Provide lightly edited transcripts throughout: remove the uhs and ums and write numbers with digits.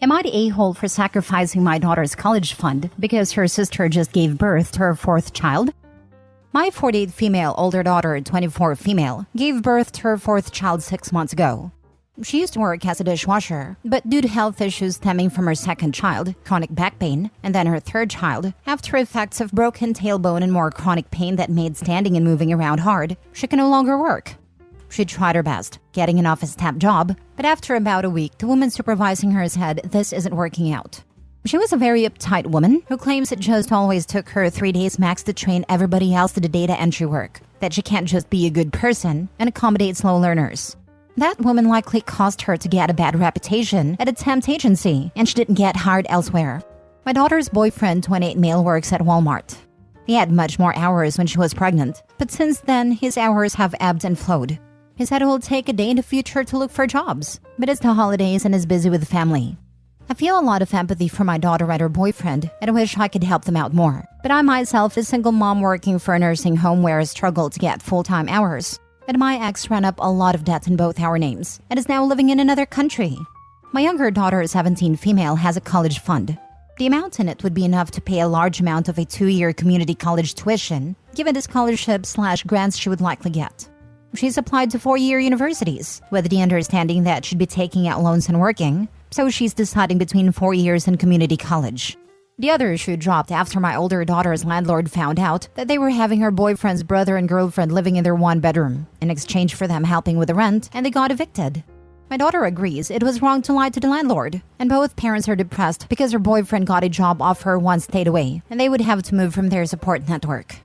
Am I the a-hole for sacrificing my daughter's college fund because her sister just gave birth to her fourth child? My 48 female older daughter, 24 female, gave birth to her fourth child 6 months ago. She used to work as a dishwasher, but due to health issues stemming from her second child, chronic back pain, and then her third child, after effects of broken tailbone and more chronic pain that made standing and moving around hard, she can no longer work. She tried her best, getting an office temp job, but after about a week, the woman supervising her said this isn't working out. She was a very uptight woman who claims it just always took her 3 days max to train everybody else to the data entry work, that she can't just be a good person and accommodate slow learners. That woman likely caused her to get a bad reputation at a temp agency, and she didn't get hired elsewhere. My daughter's boyfriend, 28 male, works at Walmart. He had much more hours when she was pregnant, but since then, his hours have ebbed and flowed. He said it will take a day in the future to look for jobs, but it's the holidays and is busy with the family. I feel a lot of empathy for my daughter and her boyfriend, and I wish I could help them out more. But I myself, a single mom working for a nursing home where I struggle to get full-time hours. And my ex ran up a lot of debt in both our names, and is now living in another country. My younger daughter, 17 female, has a college fund. The amount in it would be enough to pay a large amount of a 2-year community college tuition, given the scholarship/grants she would likely get. She's applied to 4-year universities, with the understanding that she'd be taking out loans and working, so she's deciding between 4 years and community college. The other issue dropped after my older daughter's landlord found out that they were having her boyfriend's brother and girlfriend living in their one bedroom, in exchange for them helping with the rent, and they got evicted. My daughter agrees it was wrong to lie to the landlord, and both parents are depressed because her boyfriend got a job offer once stayed away, and they would have to move from their support network.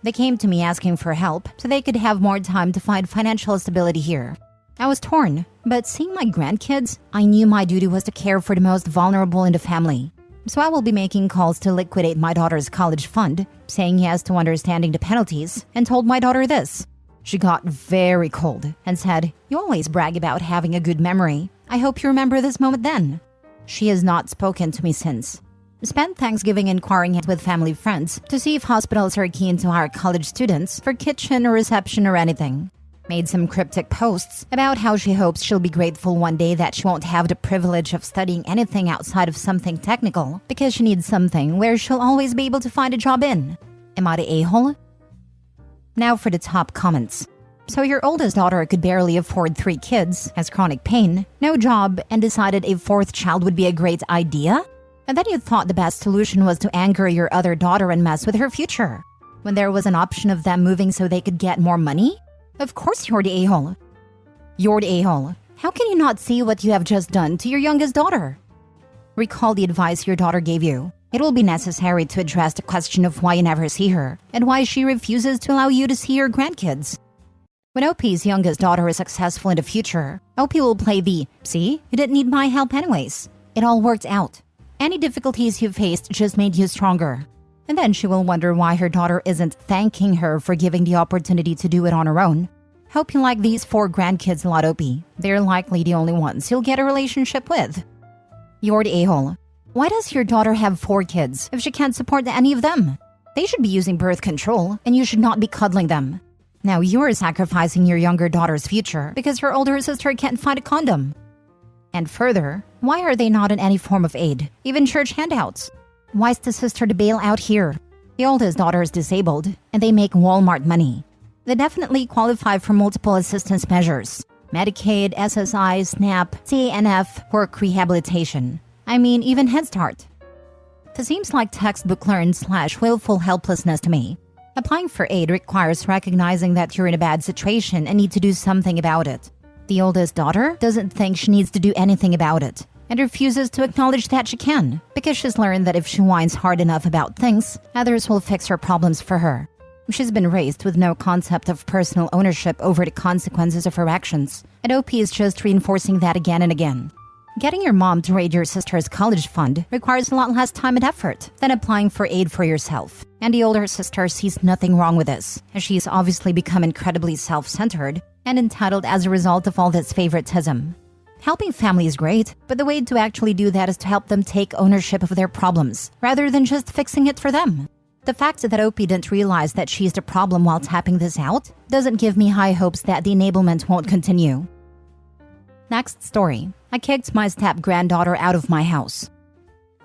They came to me asking for help so they could have more time to find financial stability here. I was torn, but seeing my grandkids, I knew my duty was to care for the most vulnerable in the family. So I will be making calls to liquidate my daughter's college fund, saying yes to understanding the penalties, and told my daughter this. She got very cold and said, "You always brag about having a good memory. I hope you remember this moment then." She has not spoken to me since. Spent Thanksgiving inquiring with family friends to see if hospitals are keen to hire college students for kitchen or reception or anything. Made some cryptic posts about how she hopes she'll be grateful one day that she won't have the privilege of studying anything outside of something technical because she needs something where she'll always be able to find a job in. Am I the a-hole? Now for the top comments. So your oldest daughter could barely afford 3 kids, has chronic pain, no job, and decided a 4th child would be a great idea? And then you thought the best solution was to anger your other daughter and mess with her future, when there was an option of them moving so they could get more money? Of course you're the a-hole. You're the a-hole. How can you not see what you have just done to your youngest daughter? Recall the advice your daughter gave you. It will be necessary to address the question of why you never see her, and why she refuses to allow you to see your grandkids. When OP's youngest daughter is successful in the future, OP will play the, "See, you didn't need my help anyways. It all worked out. Any difficulties you faced just made you stronger." And then she will wonder why her daughter isn't thanking her for giving the opportunity to do it on her own. Hope you like these 4 grandkids a lot, OP. They're likely the only ones you'll get a relationship with. You're the a-hole. Why does your daughter have 4 kids if she can't support any of them? They should be using birth control, and you should not be cuddling them. Now you're sacrificing your younger daughter's future because her older sister can't find a condom. And further, why are they not in any form of aid, even church handouts? Why is the sister to bail out here? The oldest daughter is disabled, and they make Walmart money. They definitely qualify for multiple assistance measures. Medicaid, SSI, SNAP, TANF, work rehabilitation. I mean, even Head Start. This seems like textbook learned/willful helplessness to me. Applying for aid requires recognizing that you're in a bad situation and need to do something about it. The oldest daughter doesn't think she needs to do anything about it, and refuses to acknowledge that she can, because she's learned that if she whines hard enough about things, others will fix her problems for her. She's been raised with no concept of personal ownership over the consequences of her actions, and OP is just reinforcing that again and again. Getting your mom to raid your sister's college fund requires a lot less time and effort than applying for aid for yourself. And the older sister sees nothing wrong with this, as she's obviously become incredibly self-centered and entitled as a result of all this favoritism. Helping family is great, but the way to actually do that is to help them take ownership of their problems, rather than just fixing it for them. The fact that OP didn't realize that she's the problem while tapping this out doesn't give me high hopes that the enablement won't continue. Next story. I kicked my step-granddaughter out of my house.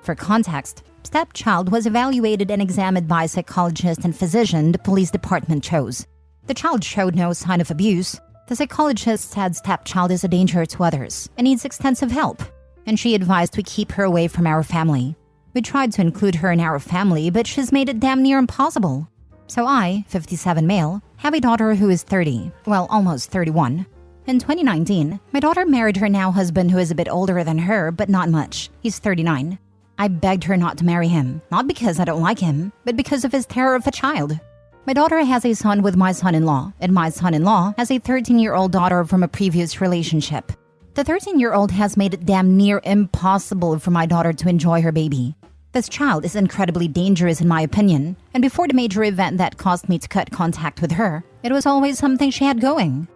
For context, stepchild was evaluated and examined by a psychologist and physician the police department chose. The child showed no sign of abuse. The psychologist said stepchild is a danger to others and needs extensive help, and she advised we keep her away from our family. We tried to include her in our family, but she's made it damn near impossible. So I, 57 male, have a daughter who is 30, well, almost 31. In 2019, my daughter married her now husband who is a bit older than her, but not much. He's 39. I begged her not to marry him, not because I don't like him, but because of his terror of a child. My daughter has a son with my son-in-law, and my son-in-law has a 13-year-old daughter from a previous relationship. The 13-year-old has made it damn near impossible for my daughter to enjoy her baby. This child is incredibly dangerous in my opinion, and before the major event that caused me to cut contact with her, it was always something she had going.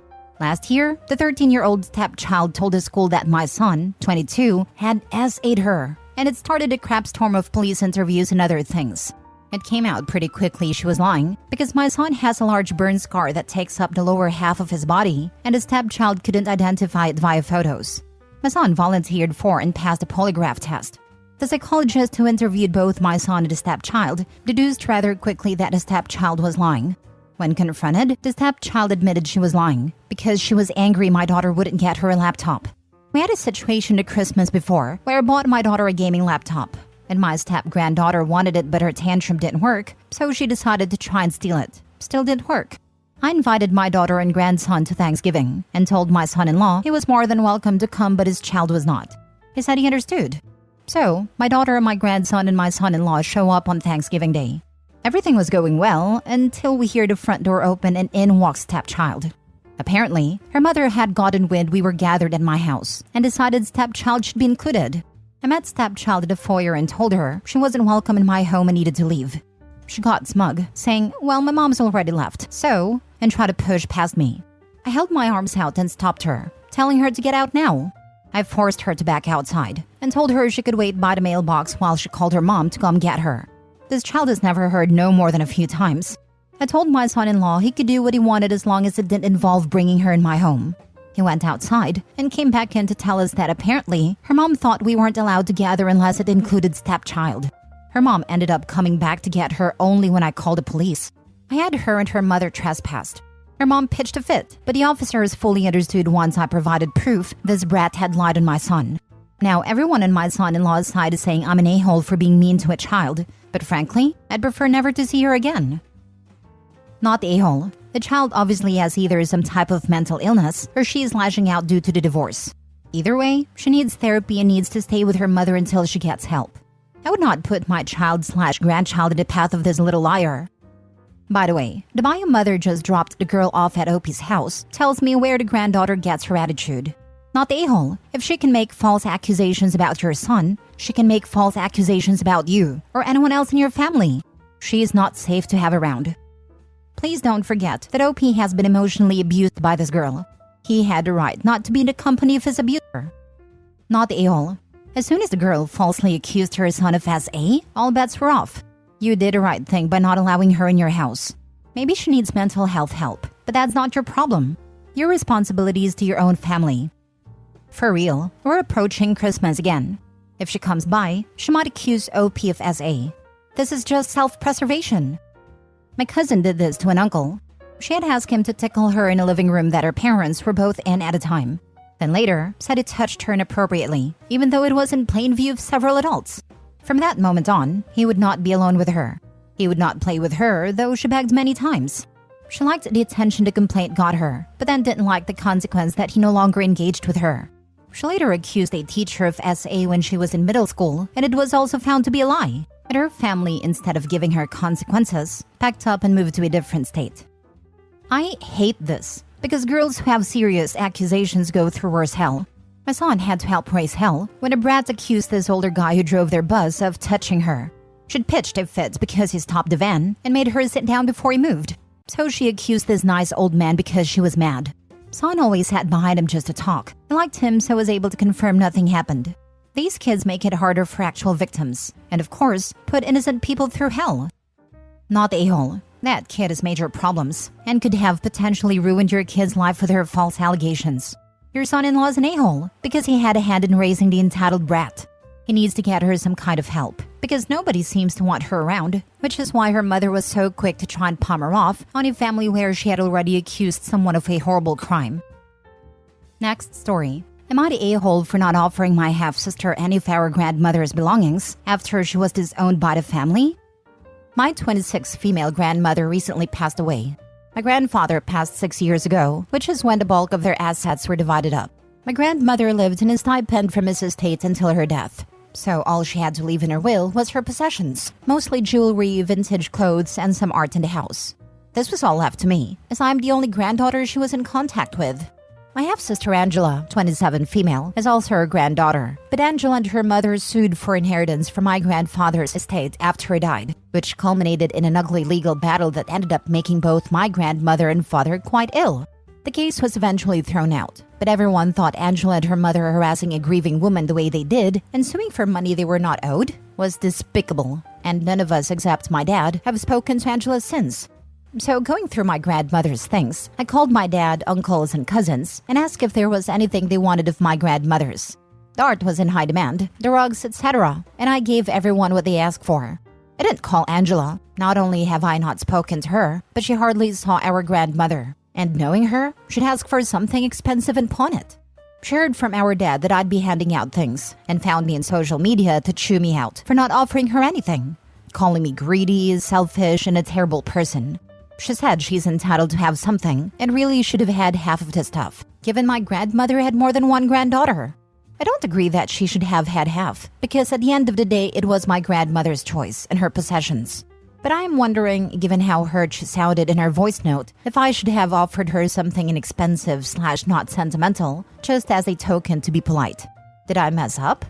Last year, the 13-year-old stepchild told the school that my son, 22, had SA'd her, and it started a crap storm of police interviews and other things. It came out pretty quickly she was lying, because my son has a large burn scar that takes up the lower half of his body, and the stepchild couldn't identify it via photos. My son volunteered for and passed a polygraph test. The psychologist who interviewed both my son and the stepchild deduced rather quickly that the stepchild was lying. When confronted, the stepchild admitted she was lying because she was angry my daughter wouldn't get her a laptop. We had a situation at Christmas before where I bought my daughter a gaming laptop, and my step-granddaughter wanted it but her tantrum didn't work, so she decided to try and steal it. Still didn't work. I invited my daughter and grandson to Thanksgiving and told my son-in-law he was more than welcome to come but his child was not. He said he understood. So, my daughter, my grandson, and my son-in-law show up on Thanksgiving Day. Everything was going well until we hear the front door open and in walks stepchild. Apparently, her mother had gotten wind we were gathered at my house and decided stepchild should be included. I met stepchild at the foyer and told her she wasn't welcome in my home and needed to leave. She got smug, saying, well, my mom's already left, so, and tried to push past me. I held my arms out and stopped her, telling her to get out now. I forced her to back outside and told her she could wait by the mailbox while she called her mom to come get her. This child has never heard no more than a few times. I told my son-in-law he could do what he wanted as long as it didn't involve bringing her in my home. He went outside and came back in to tell us that apparently her mom thought we weren't allowed to gather unless it included stepchild. Her mom ended up coming back to get her only when I called the police. I had her and her mother trespassed. Her mom pitched a fit, but the officers fully understood once I provided proof this brat had lied on my son. Now everyone on my son-in-law's side is saying I'm an a-hole for being mean to a child, but frankly, I'd prefer never to see her again. Not the a-hole. The child obviously has either some type of mental illness or she is lashing out due to the divorce. Either way, she needs therapy and needs to stay with her mother until she gets help. I would not put my child/grandchild in the path of this little liar. By the way, the bio mother just dropped the girl off at Opie's house tells me where the granddaughter gets her attitude. Not the a-hole. If she can make false accusations about your son, she can make false accusations about you or anyone else in your family. She is not safe to have around. Please don't forget that OP has been emotionally abused by this girl. He had the right not to be in the company of his abuser. Not the a-hole. As soon as the girl falsely accused her son of SA, all bets were off. You did the right thing by not allowing her in your house. Maybe she needs mental health help, but that's not your problem. Your responsibility is to your own family. For real, we're approaching Christmas again. If she comes by, she might accuse OP of SA. This is just self-preservation. My cousin did this to an uncle. She had asked him to tickle her in a living room that her parents were both in at a time. Then later, said it touched her inappropriately, even though it was in plain view of several adults. From that moment on, he would not be alone with her. He would not play with her, though she begged many times. She liked the attention the complaint got her, but then didn't like the consequence that he no longer engaged with her. She later accused a teacher of SA when she was in middle school, and it was also found to be a lie. But her family, instead of giving her consequences, packed up and moved to a different state. I hate this, because girls who have serious accusations go through worse hell. My son had to help raise hell when a brat accused this older guy who drove their bus of touching her. She'd pitched a fit because he stopped the van and made her sit down before he moved. So she accused this nice old man because she was mad. Son always sat behind him just to talk. I liked him so was able to confirm nothing happened. These kids make it harder for actual victims, and of course, put innocent people through hell. Not the a-hole. That kid has major problems and could have potentially ruined your kid's life with her false allegations. Your son-in-law is an a-hole because he had a hand in raising the entitled brat. He needs to get her some kind of help because nobody seems to want her around, which is why her mother was so quick to try and palm her off on a family where she had already accused someone of a horrible crime. Next story. Am I the a-hole for not offering my half-sister any of our grandmother's belongings after she was disowned by the family? My 26th female grandmother recently passed away. My grandfather passed 6 years ago, which is when the bulk of their assets were divided up. My grandmother lived in a stipend from his estate until her death, so all she had to leave in her will was her possessions, mostly jewelry, vintage clothes, and some art in the house. This was all left to me, as I'm the only granddaughter she was in contact with. My half-sister Angela, 27 female, is also her granddaughter, but Angela and her mother sued for inheritance from my grandfather's estate after he died, which culminated in an ugly legal battle that ended up making both my grandmother and father quite ill. The case was eventually thrown out, but everyone thought Angela and her mother harassing a grieving woman the way they did and suing for money they were not owed was despicable, and none of us except my dad have spoken to Angela since. So going through my grandmother's things, I called my dad, uncles, and cousins and asked if there was anything they wanted of my grandmother's. The art was in high demand, the rugs, etc., and I gave everyone what they asked for. I didn't call Angela. Not only have I not spoken to her, but she hardly saw our grandmother. And knowing her, she'd ask for something expensive and pawn it. She heard from our dad that I'd be handing out things and found me in social media to chew me out for not offering her anything, calling me greedy, selfish, and a terrible person. She said she's entitled to have something and really should have had half of the stuff, given my grandmother had more than one granddaughter. I don't agree that she should have had half, because at the end of the day, it was my grandmother's choice and her possessions. But I'm wondering, given how hurt she sounded in her voice note, if I should have offered her something inexpensive / not sentimental, just as a token to be polite. Did I mess up?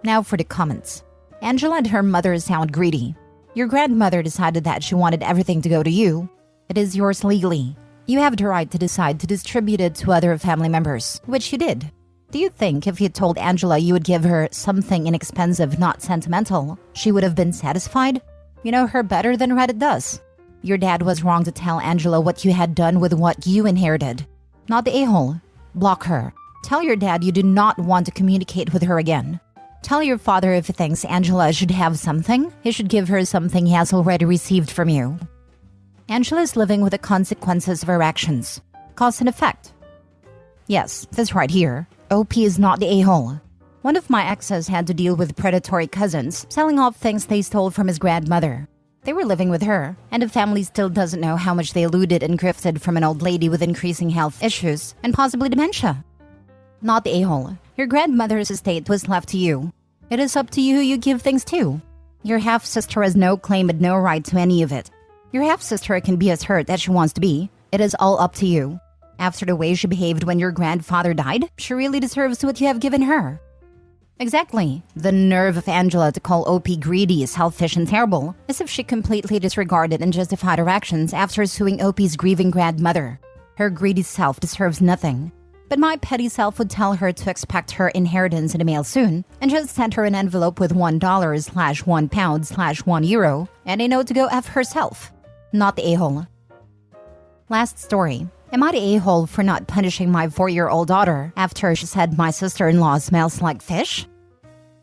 Now for the comments. Angela and her mother sound greedy. Your grandmother decided that she wanted everything to go to you. It is yours legally. You have the right to decide to distribute it to other family members, which you did. Do you think if you told Angela you would give her something inexpensive, not sentimental, she would have been satisfied? You know her better than Reddit does. Your dad was wrong to tell Angela what you had done with what you inherited. Not the a-hole. Block her. Tell your dad you do not want to communicate with her again. Tell your father if he thinks Angela should have something, he should give her something he has already received from you. Angela is living with the consequences of her actions. Cause and effect. Yes, this right here. OP is not the a-hole. One of my exes had to deal with predatory cousins selling off things they stole from his grandmother. They were living with her, and the family still doesn't know how much they looted and grifted from an old lady with increasing health issues and possibly dementia. Not the a-hole. Your grandmother's estate was left to you. It is up to you who you give things to. Your half-sister has no claim and no right to any of it. Your half-sister can be as hurt as she wants to be. It is all up to you. After the way she behaved when your grandfather died, she really deserves what you have given her. Exactly. The nerve of Angela to call OP greedy, selfish, and terrible, as if she completely disregarded and justified her actions after suing OP's grieving grandmother. Her greedy self deserves nothing. But my petty self would tell her to expect her inheritance in the mail soon and just send her an envelope with $1 / £1 / €1 and a note to go F herself. Not the a-hole. Last story. Am I the a-hole for not punishing my 4-year-old daughter after she said my sister-in-law smells like fish?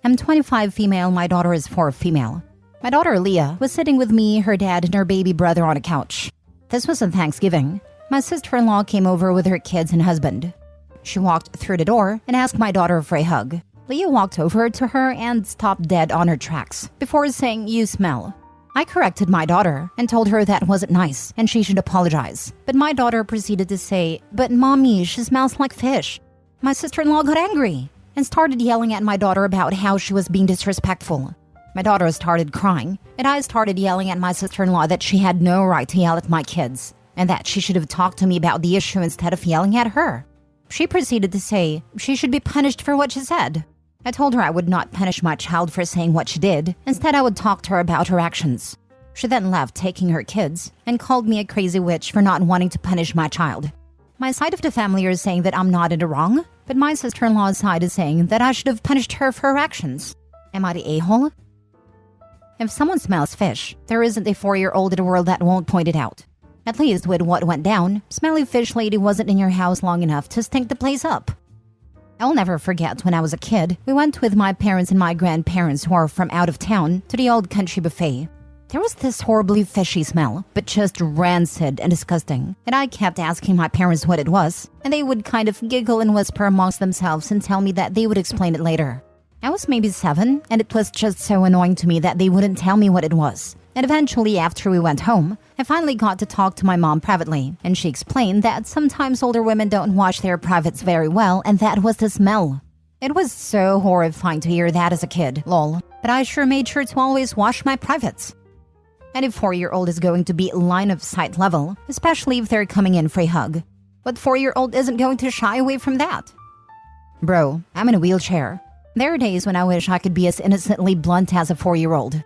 I'm 25 female, my daughter is 4 female. My daughter Leah was sitting with me, her dad, and her baby brother on a couch. This was on Thanksgiving. My sister-in-law came over with her kids and husband. She walked through the door and asked my daughter for a hug. Leah walked over to her and stopped dead on her tracks before saying, "You smell." I corrected my daughter and told her that wasn't nice and she should apologize. But my daughter proceeded to say, "But mommy, she smells like fish." My sister-in-law got angry and started yelling at my daughter about how she was being disrespectful. My daughter started crying and I started yelling at my sister-in-law that she had no right to yell at my kids and that she should have talked to me about the issue instead of yelling at her. She proceeded to say she should be punished for what she said. I told her I would not punish my child for saying what she did. Instead, I would talk to her about her actions. She then left, taking her kids, and called me a crazy witch for not wanting to punish my child. My side of the family is saying that I'm not in the wrong, but my sister-in-law's side is saying that I should have punished her for her actions. Am I the a-hole? If someone smells fish, there isn't a 4-year-old in the world that won't point it out. At least with what went down, smelly fish lady wasn't in your house long enough to stink the place up. I'll never forget when I was a kid, we went with my parents and my grandparents who are from out of town to the old country buffet. There was this horribly fishy smell, but just rancid and disgusting, and I kept asking my parents what it was, and they would kind of giggle and whisper amongst themselves and tell me that they would explain it later. I was maybe 7, and it was just so annoying to me that they wouldn't tell me what it was. And eventually, after we went home, I finally got to talk to my mom privately, and she explained that sometimes older women don't wash their privates very well, and that was the smell. It was so horrifying to hear that as a kid, lol, but I sure made sure to always wash my privates. Any 4-year-old is going to be line of sight level, especially if they're coming in for a hug. What 4-year-old isn't going to shy away from that? Bro, I'm in a wheelchair. There are days when I wish I could be as innocently blunt as a 4-year-old.